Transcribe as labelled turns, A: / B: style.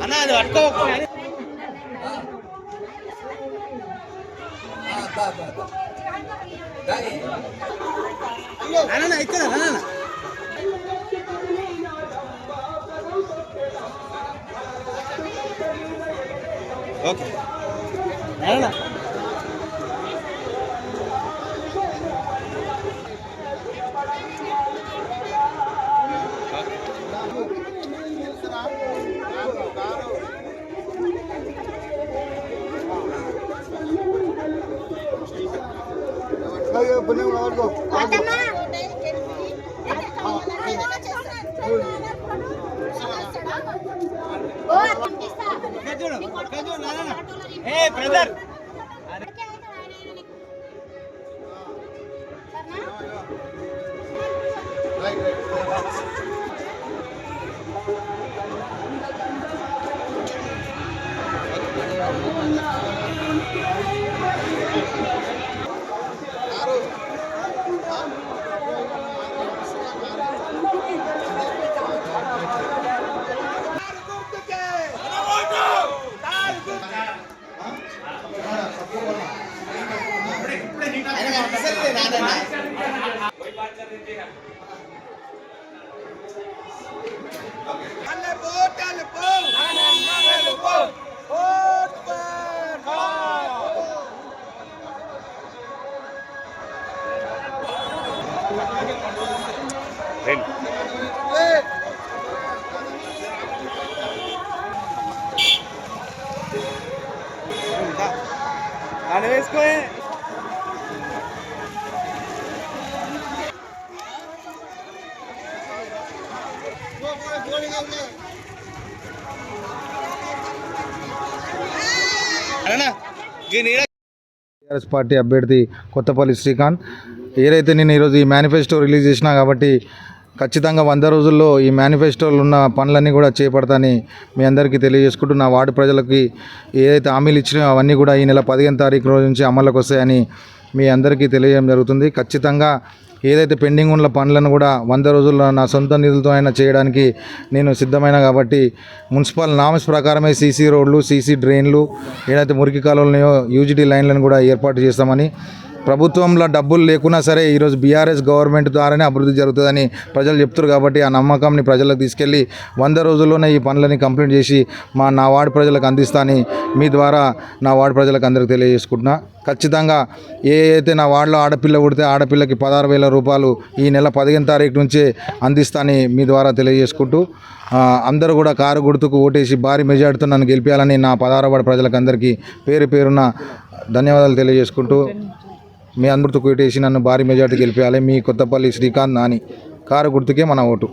A: అన్న అది పట్టుకో అన్న ఇక్కడ అన్న ఓకే అన్న బ్రదర్ అని వేసుకో
B: టీఆర్ఎస్ పార్టీ అభ్యర్థి కొత్తపల్లి శ్రీకాంత్. ఏదైతే నేను ఈరోజు ఈ మేనిఫెస్టో రిలీజ్ చేసినా కాబట్టి ఖచ్చితంగా 100 రోజుల్లో ఈ మేనిఫెస్టోలో ఉన్న పనులన్నీ కూడా చేపడతాని మీ అందరికీ తెలియజేసుకుంటూ, నా వార్డు ప్రజలకి ఏదైతే హామీలు ఇచ్చినాయో అవన్నీ కూడా ఈ నెల 15వ తారీఖు రోజు నుంచి అమల్లోకి వస్తాయని మీ అందరికీ తెలియజేయడం జరుగుతుంది. ఖచ్చితంగా ఏదైతే పెండింగ్ ఉన్న పనులను కూడా 100 రోజుల్లో నా సొంత నిధులతో అయినా చేయడానికి నేను సిద్ధమైన కాబట్టి మున్సిపల్ నామ్స్ ప్రకారమే సీసీ రోడ్లు, సీసీ డ్రైన్లు, ఏదైతే మురికి కాలువలు ఉన్నాయో యూజిటీ లైన్లను కూడా ఏర్పాటు చేస్తామని, ప్రభుత్వంలో డబ్బులు లేకున్నా సరే ఈరోజు బీఆర్ఎస్ గవర్నమెంట్ ద్వారానే అభివృద్ధి జరుగుతుందని ప్రజలు చెప్తారు కాబట్టి ఆ నమ్మకంని ప్రజలకు తీసుకెళ్ళి 100 రోజుల్లోనే ఈ పనులని కంప్లీట్ చేసి నా వార్డు ప్రజలకు అందిస్తానని మీ ద్వారా నా వార్డు ప్రజలకు అందరికీ తెలియజేసుకుంటున్నా. ఖచ్చితంగా అయితే నా వార్డులో ఆడపిల్ల పుడితే ఆడపిల్లకి 16,000 రూపాయలు ఈ నెల 15వ తారీఖు నుంచే అందిస్తానని మీ ద్వారా తెలియజేసుకుంటూ, అందరూ కూడా కారు గుర్తుకు ఓటేసి భారీ మెజార్టీతో నన్ను గెలిపించాలని నా 16వ వార్డు ప్రజలకు అందరికీ పేరు పేరున ధన్యవాదాలు తెలియజేసుకుంటూ, మీ అందరితో ఓటేసి నన్ను భారీ మెజార్టీ గెలిపించాలి. మీ కొత్తపల్లి శ్రీకాంత్ నాని. కారు గుర్తుకే మన ఓటు.